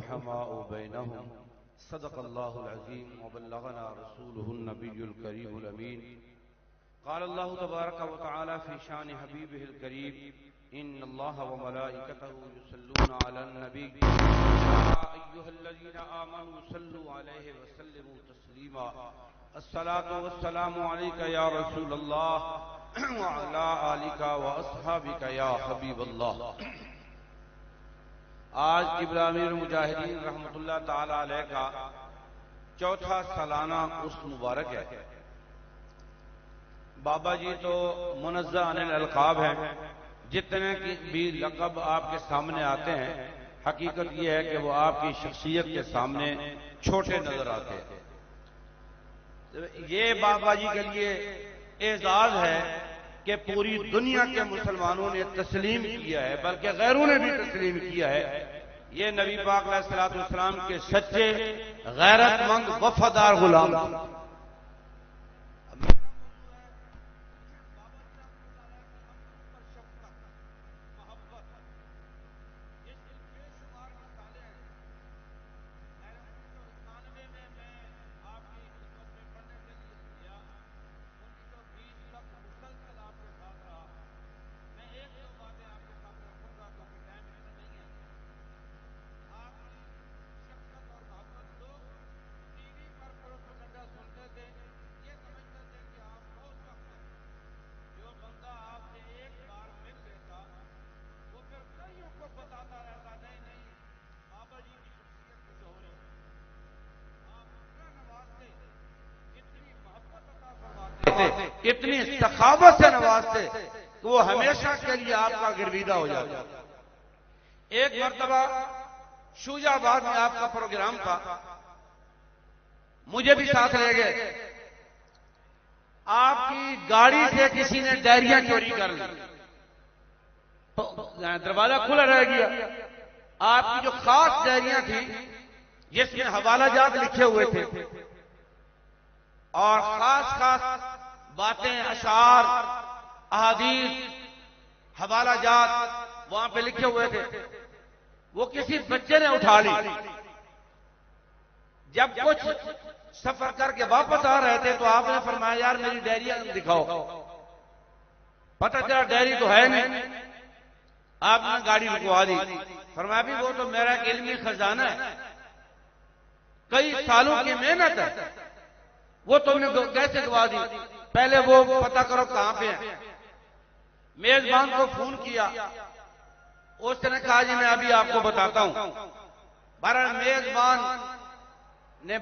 رحماء بينهم صدق الله العظيم وبلغنا رسوله النبي الكريم الأمين قال الله تبارك وتعالى في شان حبيبه الكريم إن الله وملائكته يصلون على النبي يا أيها الذين آمنوا صلوا عليه وسلموا تسليما الصلاة والسلام عليك يا رسول الله وعلى آلك وأصحابك يا حبيب الله. آج قبلہ امیر المجاہدین رحمۃ اللہ تعالی علیہ کا چوتھا سالانہ عرس مبارک ہے. بابا جی تو منزہ عن الالقاب ہیں، جتنے بھی لقب آپ کے سامنے آتے ہیں حقیقت یہ ہے کہ وہ آپ کی شخصیت کے سامنے چھوٹے نظر آتے ہیں. یہ بابا جی کے لیے اعزاز ہے کہ پوری دنیا کے مسلمانوں نے تسلیم کیا ہے، بلکہ غیروں نے بھی تسلیم کیا ہے. یہ نبی پاک علیہ الصلوۃ والسلام کے سچے غیرت مند وفادار غلام. اتنی سخاوت سے نوازتے کہ وہ ہمیشہ کے لیے آپ کا گرویدہ ہو جاتا. ایک مرتبہ شوجہ آباد میں آپ کا پروگرام تھا، مجھے بھی ساتھ لے گئے. آپ کی گاڑی سے کسی نے ڈائریاں چوری کر لی، دروازہ کھلا رہ گیا. آپ کی جو خاص ڈائریاں تھیں جس میں حوالہ جات لکھے ہوئے تھے اور خاص خاص باتیں، اشعار، احادیث، حوالہ جات وہاں پہ لکھے ہوئے تھے، وہ کسی بچے نے اٹھا لی. جب کچھ سفر کر کے واپس آ رہے تھے تو آپ نے فرمایا یار میری ڈائریاں دکھاؤ. پتہ چلا ڈائری تو ہے نہیں. آپ نے گاڑی رکوا دی. فرمایا بھی وہ تو میرا ایک علمی خزانہ ہے، کئی سالوں کی محنت ہے، وہ تم نے کیسے گوا دی؟ پہلے وہ پتہ کرو کہاں پہ ہیں. میزبان کو فون کیا، اس نے کہا جی میں ابھی آپ کو بتاتا ہوں. بہرحال میزبان نے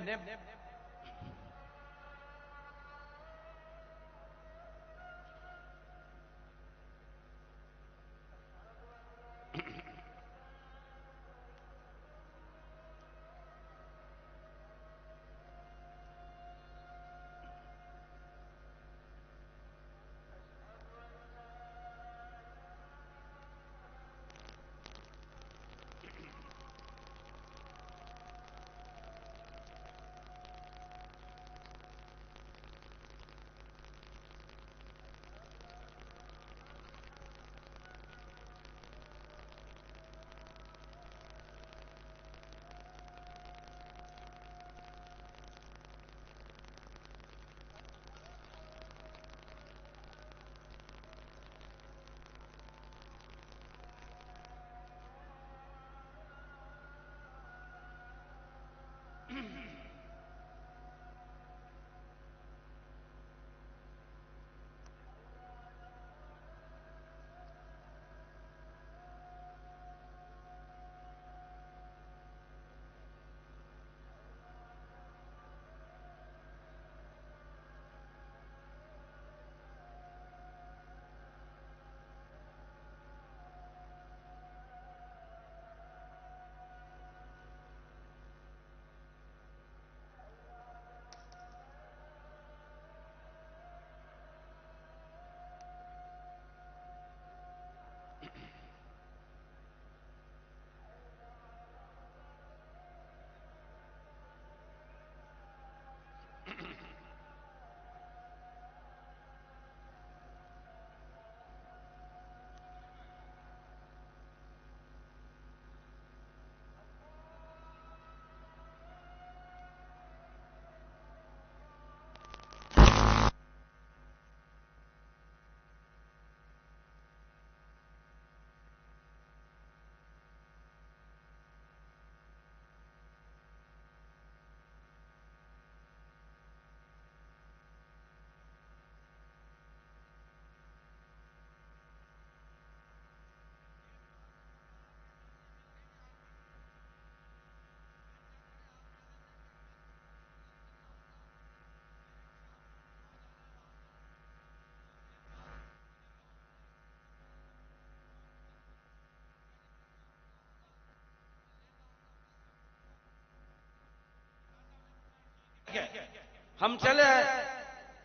ہم چلے آئے.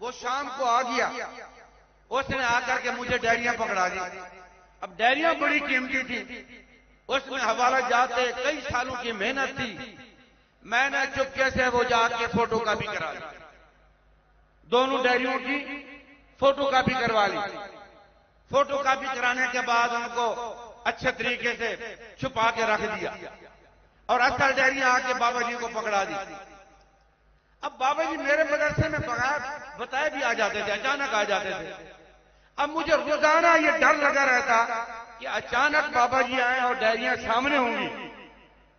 وہ شام کو آ گیا, اس نے آ کر کے مجھے ڈائریاں پکڑا دی. اب ڈائریاں بڑی قیمتی تھی, اس میں حوالہ جاتے, کئی سالوں کی محنت تھی. میں نے چپکے سے وہ جا کے فوٹو کاپی کرا لی, دونوں ڈائریوں کی فوٹو کاپی کروا لی. فوٹو کاپی کرانے کے بعد ان کو اچھے طریقے سے چھپا کے رکھ دیا, اور اصل ڈائریاں آ کے بابا جی کو پکڑا دی. اب بابا جی میرے مدرسے میں بغیر بتائے بھی آ جاتے تھے, اچانک آ جاتے تھے. اب مجھے روزانہ یہ ڈر لگا رہتا کہ اچانک بابا جی آئیں اور ڈائریاں سامنے ہوں گی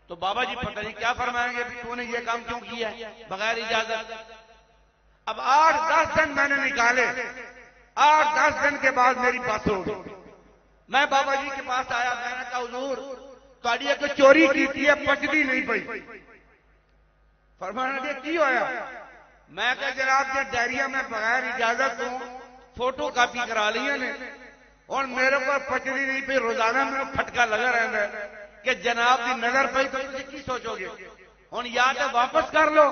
تو بابا جی پتہ نہیں کیا فرمائیں گے, تو نے یہ کام کیوں کیا ہے بغیر اجازت. اب 8-10 دن میں نے نکالے. 8-10 دن کے بعد میری بات ہو گئی. میں بابا جی کے پاس آیا, میں نے کہا حضور تھوڑی ایک چوری کی ہے, پچدی نہیں پئی. فرمایا کہ کی ہویا؟ میں کہا جناب یہ ڈائریاں میں بغیر اجازت ہوں فوٹو کاپی کرا لی نے, اور میرے کو پچدی نہیں پئی. روزانہ میرے پھٹکا لگا رہتا ہے کہ جناب کی نظر پئی تو تجھے کی سوچو گے, ہوں یا تو واپس کر لو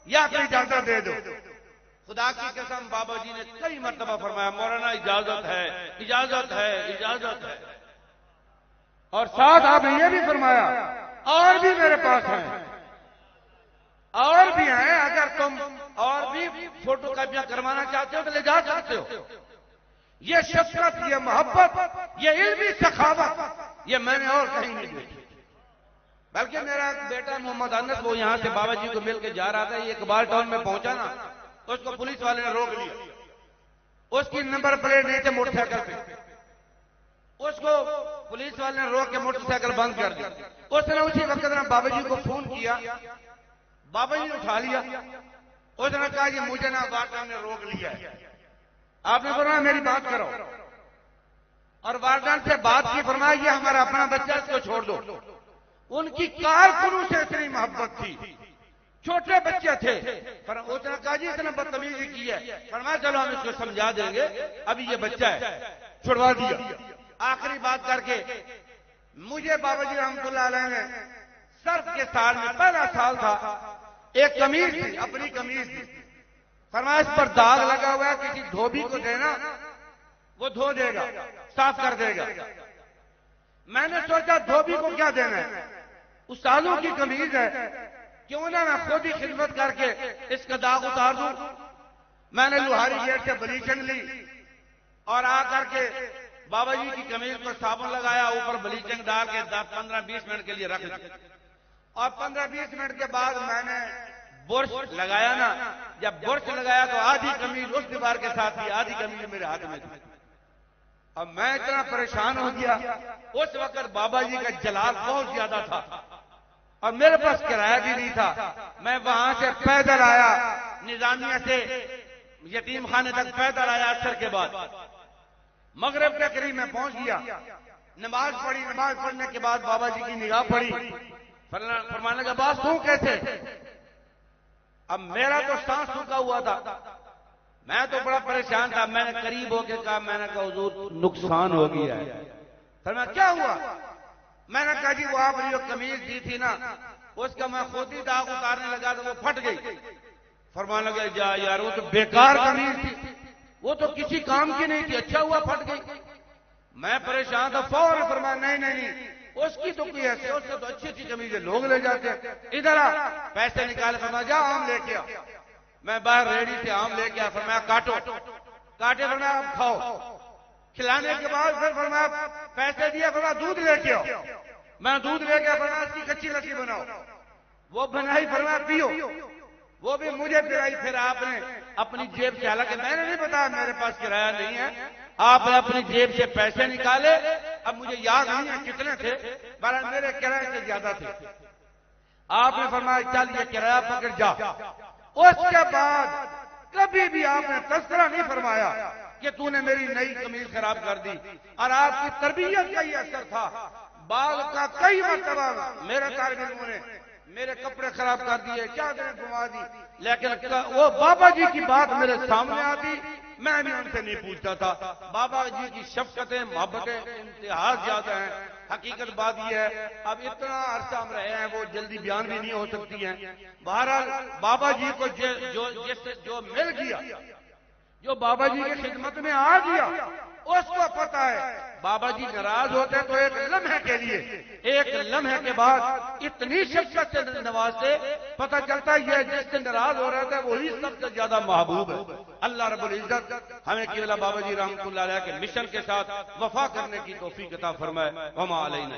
یا پھر اجازت دے دو. خدا کی قسم بابا جی نے کئی مرتبہ فرمایا مولانا اجازت ہے, اجازت ہے, اجازت ہے. اور ساتھ آپ نے یہ بھی فرمایا اور بھی میرے پاس ہیں, اور بھی ہیں, اگر تم اور بھی فوٹو کاپیاں کروانا چاہتے ہو تو لے جا سکتے ہو. یہ شفقت, یہ محبت, یہ علمی سخاوت یہ میں نے اور کہیں نہیں دیکھی. بلکہ میرا بیٹا محمد انس وہ یہاں سے بابا جی کو مل کے جا رہا تھا, یہ اقبال ٹاؤن میں پہنچا نا تو اس کو پولیس والے نے روک لیا. اس کی نمبر پلیٹ نہیں تھے موٹر سائیکل پہ, اس کو پولیس والے نے روک کے موٹر سائیکل بند کر دیا. اس نے اسی وقت بابا جی کو فون کیا, بابا جی نے اٹھا لیا. اس نے کہا کہ مجھے نا وارڈن نے روک لیا ہے. آپ نے فرمایا میری بات کرو, اور وارڈن سے بات کی. فرمایا یہ ہمارا اپنا بچہ, اس کو چھوڑ دو. ان کی کارکنوں سے اتنی محبت تھی, چھوٹے بچے تھے. اس نے کہا جی اس نے بدتمیزی کی ہے. فرمایا چلو ہم اس کو سمجھا دیں گے, ابھی یہ بچہ ہے. چھڑوا دیا. آخری بات کر کے مجھے بابا جی رحمت اللہ علیہ نے سرف کے سال میں پہلا سال تھا, ایک قمیض تھی, اپنی قمیض تھی. فرمایا اس پر داغ لگا ہوا ہے, کسی دھوبی کو دینا وہ دھو دے گا, صاف کر دے گا. میں نے سوچا دھوبی کو کیا دینا ہے, استادوں کی قمیض ہے, کیوں نہ میں خود ہی خدمت کر کے اس کا داغ اتار دوں. میں نے لوہاری گیٹ سے بلیچنگ لی اور آ کر کے بابا جی کی قمیض پر صابن لگایا, اوپر بلیچنگ ڈال کے 15-20 منٹ کے لیے رکھ دیا. اور 15-20 منٹ کے بعد میں نے برش لگایا نا. جب برش لگایا تو آدھی قمیض اس دیوار کے ساتھ تھی, آدھی قمیض میرے ہاتھ میں تھی. اب میں اتنا پریشان ہو گیا. اس وقت بابا جی کا جلال بہت زیادہ تھا اور میرے پاس کرایہ بھی نہیں تھا. میں وہاں سے پیدل آیا, نظامیہ سے یتیم خانے تک پیدل آیا. عصر کے بعد مغرب کے قریب میں پہنچ گیا. نماز پڑھی, نماز پڑھنے کے بعد بابا جی کی نگاہ پڑی. فرمانے کا باس تو کیسے؟ اب میرا تو سانس رکا ہوا تھا, میں تو بڑا پریشان تھا. میں نے قریب ہو کے کہا, میں نے کہا حضور نقصان ہو گیا ہے. فرمایا کیا ہوا؟ میں نے کہا جی وہ آپ نے جو قمیض دی تھی نا اس کا میں خود ہی داغ اتارنے لگا تو وہ پھٹ گئی. فرمانے لگا جا یار وہ تو بیکار قمیض تھی, وہ تو کسی کام کی نہیں تھی, اچھا ہوا پھٹ گئی. میں پریشان تھا. فوراً فرمایا نہیں اس کی تو کوئی ایسے, اس سے تو اچھی اچھی قمیضیں لوگ لے جاتے ہیں. ادھر آ, پیسے نکالے. فرمایا جا آم لے کے آ. میں باہر ریڑھی سے آم لے کے آ. فرمایا کاٹو. کاٹے. فرمایا اب کھاؤ. کھلانے کے بعد پھر فرمایا پیسے دیا. فرمایا دودھ لے کے آؤ. میں دودھ لے کے فرمایا اس کی کچی لسی بناؤ. وہ بنائی. فرمایا پیو. وہ بھی مجھے پلائی. پھر آپ نے اپنی جیب سے, حالانکہ میں نے نہیں بتایا میرے پاس کرایہ نہیں ہے, آپ نے اپنی جیب سے پیسے نکالے. اب مجھے یاد نہیں ہے کتنے تھے, بہرحال میرے کرایے سے زیادہ تھے. آپ نے فرمایا چل یہ کرایہ پکڑ جا. اس کے بعد کبھی بھی آپ نے تذکرہ نہیں فرمایا کہ تو نے میری نئی قمیض خراب کر دی. اور آپ کی تربیت کا یہ اثر تھا. بعض کا کئی مرتبہ میرے طالب علموں نے میرے کپڑے خراب کر دیے, چادریں گھما دی, لیکن وہ بابا جی کی بات میرے سامنے آتی, میں بھی ان سے نہیں پوچھتا تھا. بابا جی کی شفقتیں محبتیں انتہا زیادہ ہیں. حقیقت بات یہ ہے اب اتنا عرصہ ہم رہے ہیں وہ جلدی بیان بھی نہیں ہو سکتی ہیں. بہرحال بابا جی کو جو مل گیا، جو بابا جی کی خدمت میں آ گیا، اس کو پتا ہے بابا جی ناراض ہوتے تو ایک لمحے کے لیے، ایک لمحے کے بعد اتنی شفقت سے نوازتے، پتا چلتا ہے یہ جس سے ناراض ہو رہا تھا وہی سب سے زیادہ محبوب ہے. اللہ رب العزت ہمیں قبلہ بابا جی رحمۃ اللہ علیہ کے مشن کے ساتھ وفا کرنے کی توفیق عطا فرمائے. وما علینا.